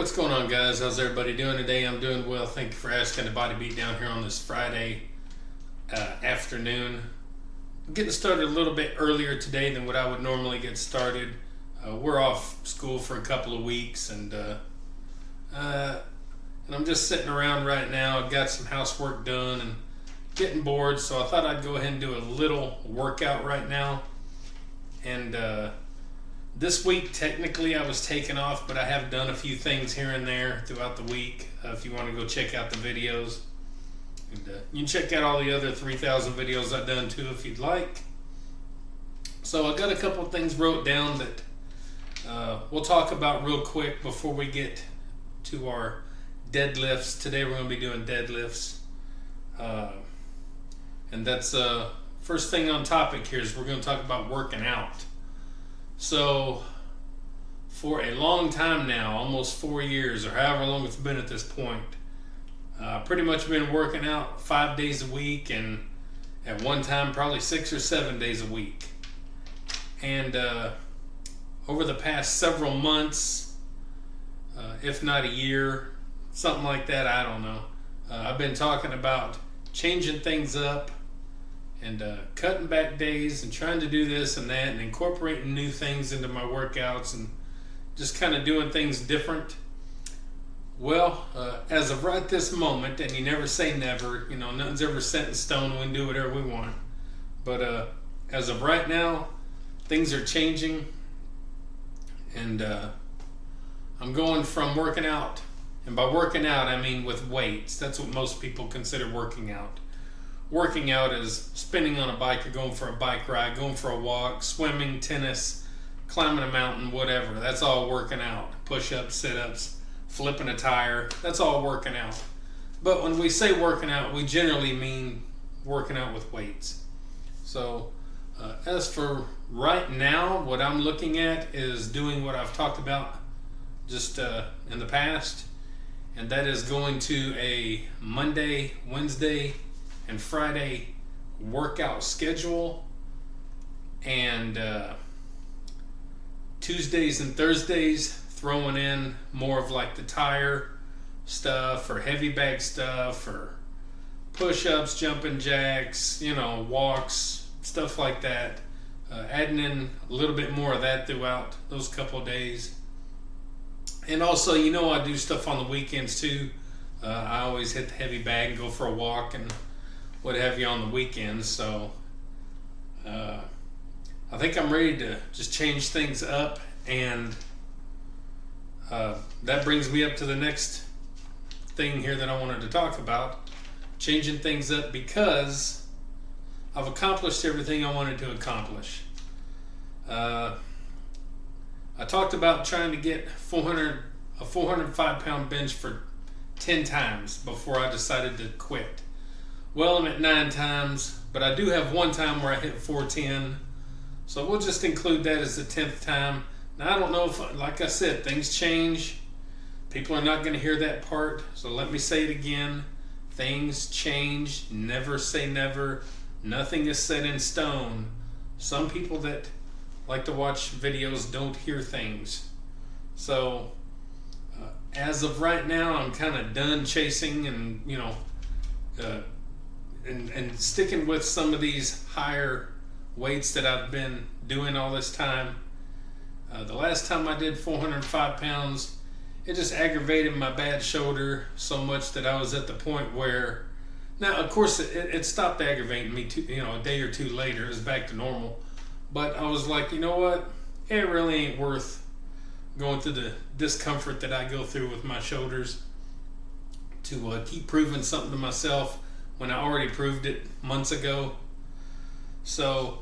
what's going on, guys? How's everybody doing today? I'm doing well. Thank you for asking. The Body Beat down here on this Friday afternoon. I'm getting started a little bit earlier today than what I would normally get started. We're off school for a couple of weeks, and I'm just sitting around right now. I've got some housework done and getting bored, so I thought I'd go ahead and do a little workout right now. And this week, technically, I was taken off, but I have done a few things here and there throughout the week. If you want to go check out the videos, and you can check out all the other 3,000 videos I've done too if you'd like. So I got a couple of things wrote down that we'll talk about real quick before we get to our deadlifts. Today we're going to be doing deadlifts, and that's first thing on topic here is we're going to talk about working out. So for a long time now, almost 4 years or however long it's been at this point, pretty much been working out 5 days a week, and at one time probably 6 or 7 days a week. And over the past several months, if not a year, something like that, I don't know, I've been talking about changing things up and cutting back days and trying to do this and that and incorporating new things into my workouts and just kind of doing things different. Well, as of right this moment, and you never say never, you know, nothing's ever set in stone, we can do whatever we want. But as of right now, things are changing, and I'm going from working out, and by working out I mean with weights. That's what most people consider working out. Working out is spinning on a bike or going for a bike ride, going for a walk, swimming, tennis, climbing a mountain, whatever. That's all working out. Push-ups, sit-ups, flipping a tire. That's all working out. But when we say working out, we generally mean working out with weights. So as for right now, what I'm looking at is doing what I've talked about just in the past, and that is going to a Monday, Wednesday, and Friday workout schedule, and Tuesdays and Thursdays throwing in more of like the tire stuff or heavy bag stuff or push-ups, jumping jacks, you know, walks, stuff like that. Adding in a little bit more of that throughout those couple of days. And also, you know, I do stuff on the weekends too. I always hit the heavy bag and go for a walk and what have you on the weekends. So I think I'm ready to just change things up, and that brings me up to the next thing here that I wanted to talk about, changing things up, because I've accomplished everything I wanted to accomplish. I talked about trying to get a 405 pound bench for 10 times before I decided to quit. Well, I'm at 9 times, but I do have one time where I hit 410, so we'll just include that as the 10th time. Now, I don't know if, like I said, things change. People are not going to hear that part, so let me say it again. Things change. Never say never. Nothing is set in stone. Some people that like to watch videos don't hear things. So, as of right now, I'm kind of done chasing and, you know, and sticking with some of these higher weights that I've been doing all this time. The last time I did 405 pounds, it just aggravated my bad shoulder so much that I was at the point where, now of course it stopped aggravating me a day or two later. It was back to normal. But I was like, you know what? It really ain't worth going through the discomfort that I go through with my shoulders to keep proving something to myself when I already proved it months ago. So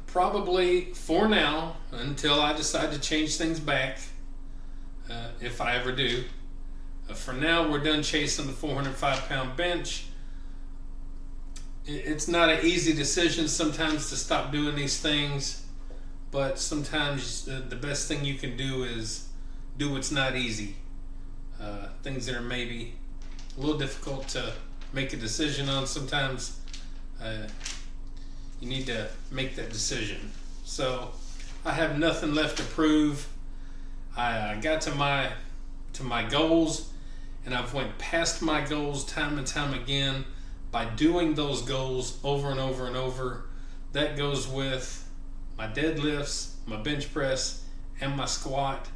probably for now, until I decide to change things back, if I ever do, for now we're done chasing the 405 pound bench. It's not an easy decision sometimes to stop doing these things, but sometimes the best thing you can do is do what's not easy. Things that are maybe a little difficult to make a decision on, sometimes you need to make that decision. So I have nothing left to prove. I got to my goals, and I've went past my goals time and time again by doing those goals over and over and over. That goes with my deadlifts, my bench press, and my squat,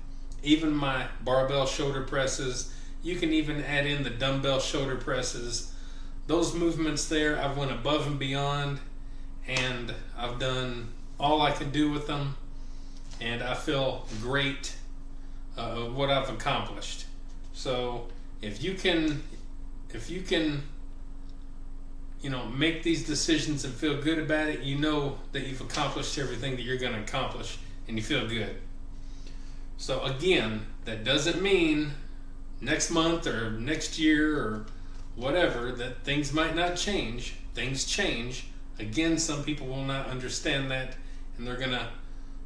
even my barbell shoulder presses. You can even add in the dumbbell shoulder presses. Those movements there, I've went above and beyond, and I've done all I could do with them, and I feel great of what I've accomplished. So if you can make these decisions and feel good about it, you know that you've accomplished everything that you're going to accomplish, and you feel good. So again, that doesn't mean next month or next year or whatever that things might not change. Things change. Again, some people will not understand that, and they're going to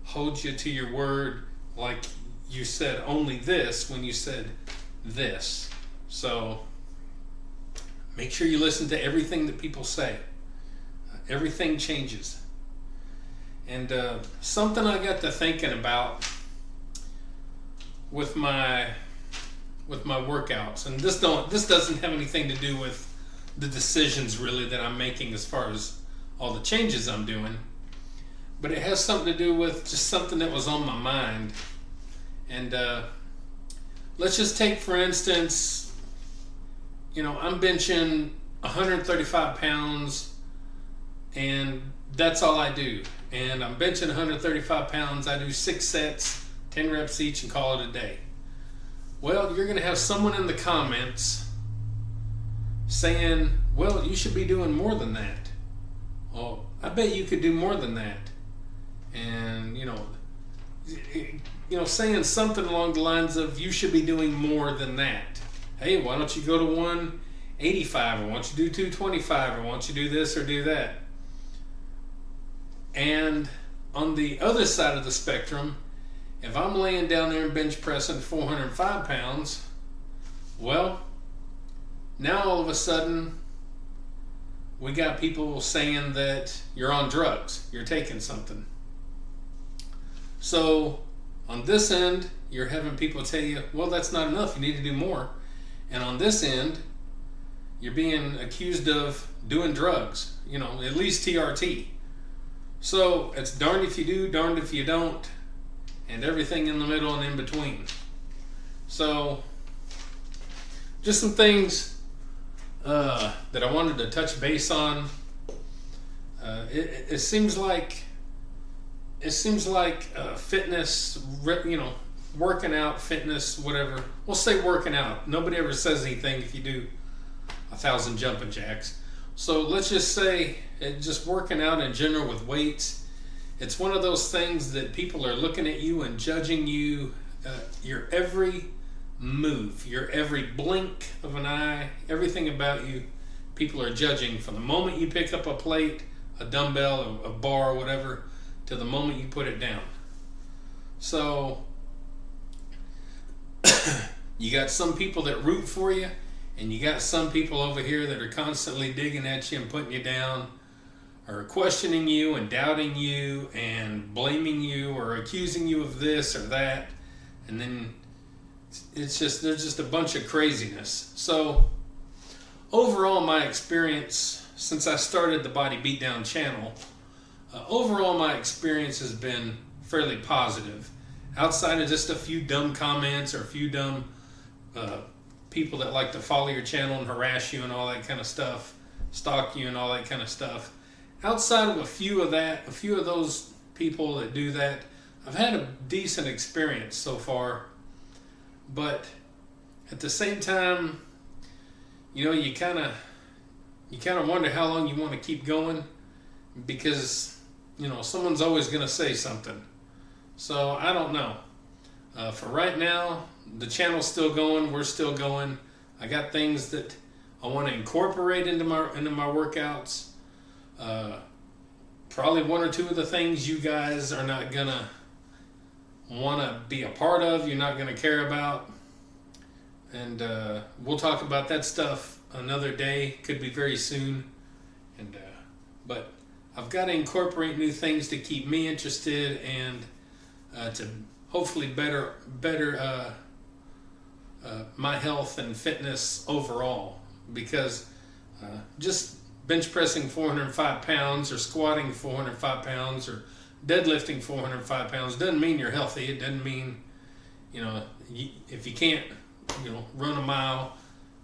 hold you to your word like you said only this when you said this. So make sure you listen to everything that people say. Everything changes. And something I got to thinking about with my workouts, and this doesn't have anything to do with the decisions really that I'm making as far as all the changes I'm doing, but it has something to do with just something that was on my mind. And let's just take, for instance, I'm benching 135 pounds, and that's all I do. And I'm benching 135 pounds. I do 6 sets, 10 reps each, and call it a day. Well, you're going to have someone in the comments saying, well, you should be doing more than that. Well, I bet you could do more than that. And, saying something along the lines of, you should be doing more than that. Hey, why don't you go to 185, or why don't you do 225, or why don't you do this or do that? And on the other side of the spectrum, if I'm laying down there and bench pressing 405 pounds, well, now all of a sudden we got people saying that you're on drugs, you're taking something. So on this end, you're having people tell you, well, that's not enough, you need to do more. And on this end, you're being accused of doing drugs, at least TRT. So it's darned if you do, darned if you don't, and everything in the middle and in between. So just some things that I wanted to touch base on. It seems like fitness, working out, fitness, whatever. We'll say working out. Nobody ever says anything if you do 1,000 jumping jacks. So let's just say just working out in general with weights. It's one of those things that people are looking at you and judging you, your every move, your every blink of an eye, everything about you. People are judging from the moment you pick up a plate, a dumbbell, a bar, whatever, to the moment you put it down. So you got some people that root for you, and you got some people over here that are constantly digging at you and putting you down, or questioning you and doubting you and blaming you or accusing you of this or that. And then there's just a bunch of craziness. So overall, my experience since I started the Body Beatdown channel, overall my experience has been fairly positive, outside of just a few dumb comments or a few dumb people that like to follow your channel and harass you and all that kind of stuff, stalk you and all that kind of stuff. Outside of a few of those people that do that, I've had a decent experience so far. But at the same time, you kind of wonder how long you want to keep going, because someone's always going to say something. So I don't know. For right now, the channel's still going. We're still going. I got things that I want to incorporate into my workouts. Probably one or two of the things you guys are not gonna want to be a part of, you're not gonna care about, and we'll talk about that stuff another day, could be very soon. And but I've got to incorporate new things to keep me interested and to hopefully better my health and fitness overall, because just bench pressing 405 pounds or squatting 405 pounds or deadlifting 405 pounds doesn't mean you're healthy. It doesn't mean, if you can't, run a mile,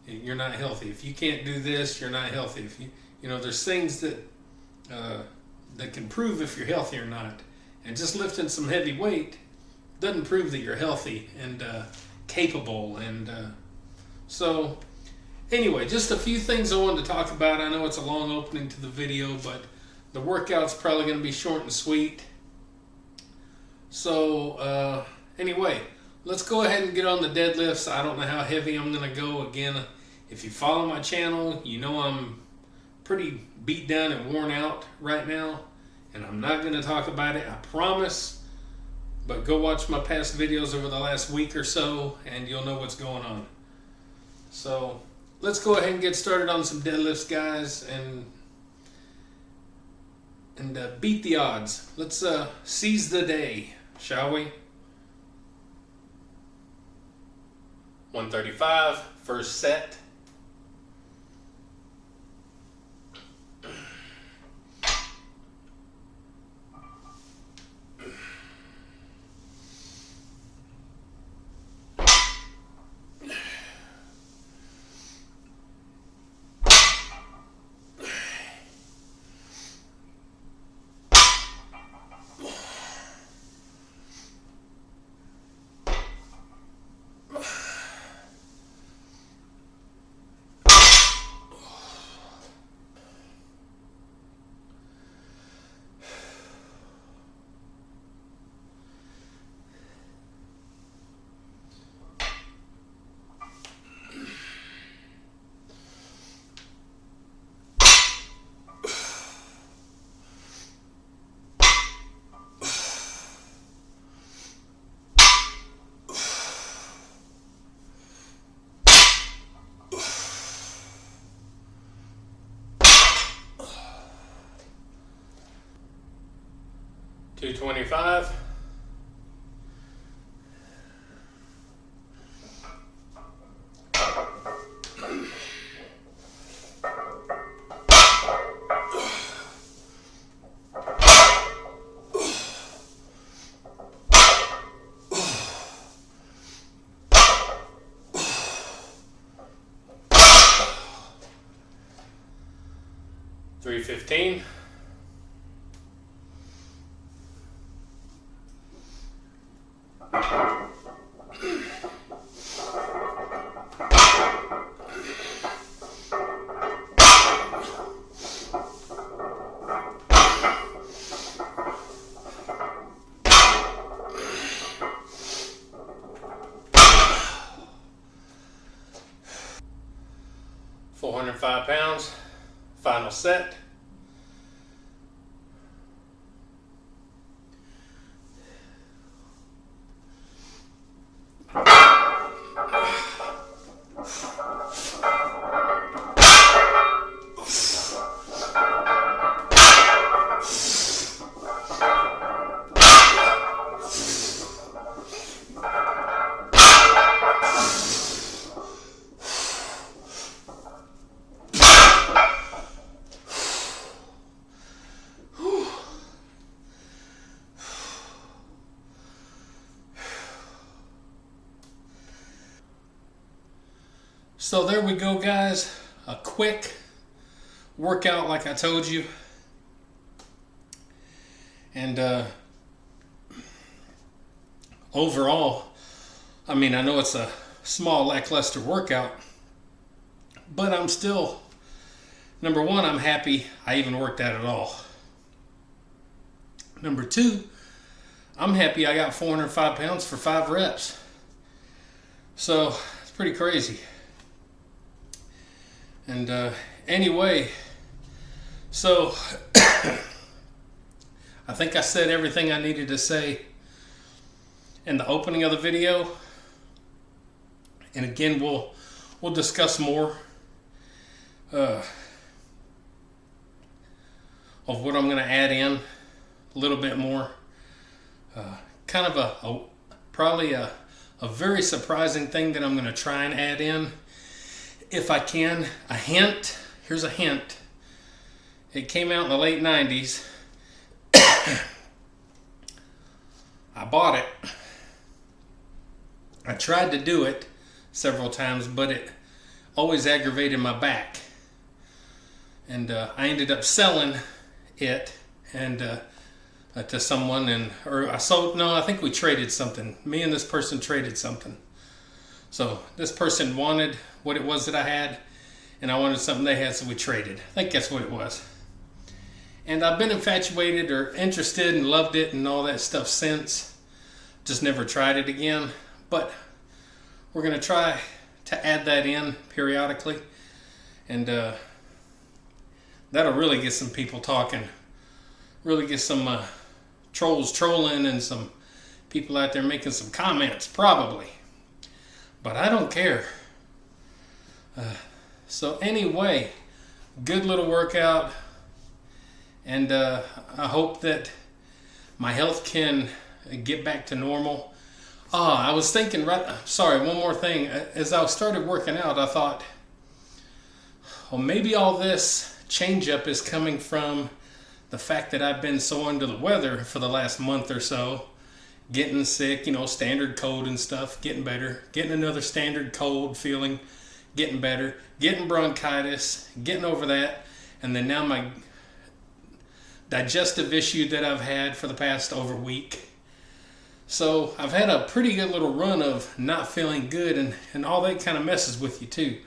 you're not healthy. If you can't do this, you're not healthy. If there's things that can prove if you're healthy or not. And just lifting some heavy weight doesn't prove that you're healthy and capable. And so anyway, just a few things I wanted to talk about. I know it's a long opening to the video, but the workout's probably going to be short and sweet. So anyway, let's go ahead and get on the deadlifts. I don't know how heavy I'm going to go. Again, if you follow my channel, you know I'm pretty beat down and worn out right now, and I'm not going to talk about it, I promise. But go watch my past videos over the last week or so and you'll know what's going on. So let's go ahead and get started on some deadlifts, guys, and beat the odds. Let's seize the day, shall we? 135, first set. $225. $315. £405, final set. So there we go, guys. A quick workout like I told you. And overall, I mean, I know it's a small lackluster workout, but I'm still, number one, I'm happy I even worked out at all. Number two, I'm happy I got 405 pounds for 5 reps. So it's pretty crazy. And anyway, so I think I said everything I needed to say in the opening of the video. And again, we'll discuss more of what I'm going to add in, a little bit more, kind of Probably a very surprising thing that I'm going to try and add in, if I can. A hint. Here's a hint. It came out in the late 90s. I bought it. I tried to do it several times, but it always aggravated my back. And I ended up selling it and to someone, I think we traded something. Me and this person traded something. So this person wanted what it was that I had, and I wanted something they had, so we traded. I think that's what it was. And I've been infatuated or interested and loved it and all that stuff since. Just never tried it again. But we're going to try to add that in periodically. And that'll really get some people talking. Really get some trolls trolling and some people out there making some comments, probably. But I don't care. So anyway, good little workout. And I hope that my health can get back to normal. I was thinking, one more thing. As I started working out, I thought, well, maybe all this change up is coming from the fact that I've been so under the weather for the last month or so. Getting sick, standard cold and stuff, getting better. Getting another standard cold feeling, getting better. Getting bronchitis, getting over that. And then now my digestive issue that I've had for the past over week. So I've had a pretty good little run of not feeling good, and all that kind of messes with you too.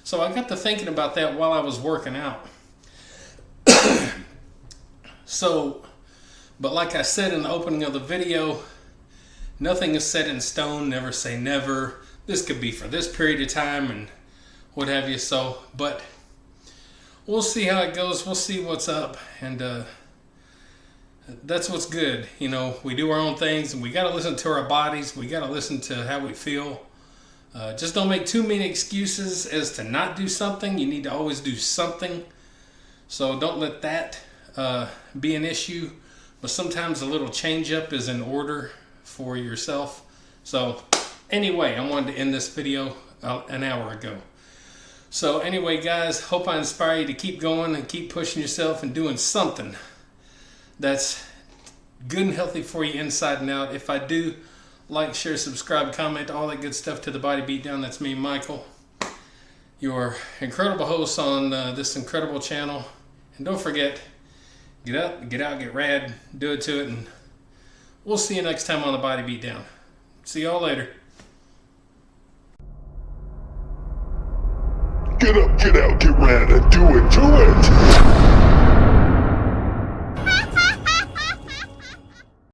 So I got to thinking about that while I was working out. But like I said in the opening of the video, nothing is set in stone. Never say never. This could be for this period of time and what have you. But we'll see how it goes. We'll see what's up. And that's what's good. We do our own things, and we got to listen to our bodies. We got to listen to how we feel. Just don't make too many excuses as to not do something. You need to always do something. So don't let that be an issue. But sometimes a little change up is in order for yourself. So anyway, I wanted to end this video an hour ago. So anyway, guys, hope I inspire you to keep going and keep pushing yourself and doing something that's good and healthy for you inside and out. If I do, like, share, subscribe, comment, all that good stuff to the Body Beatdown. That's me, Michael, your incredible host on this incredible channel. And don't forget, get up, get out, get rad, do it to it, and we'll see you next time on the Body Beatdown. See y'all later. Get up, get out, get rad, and do it to it!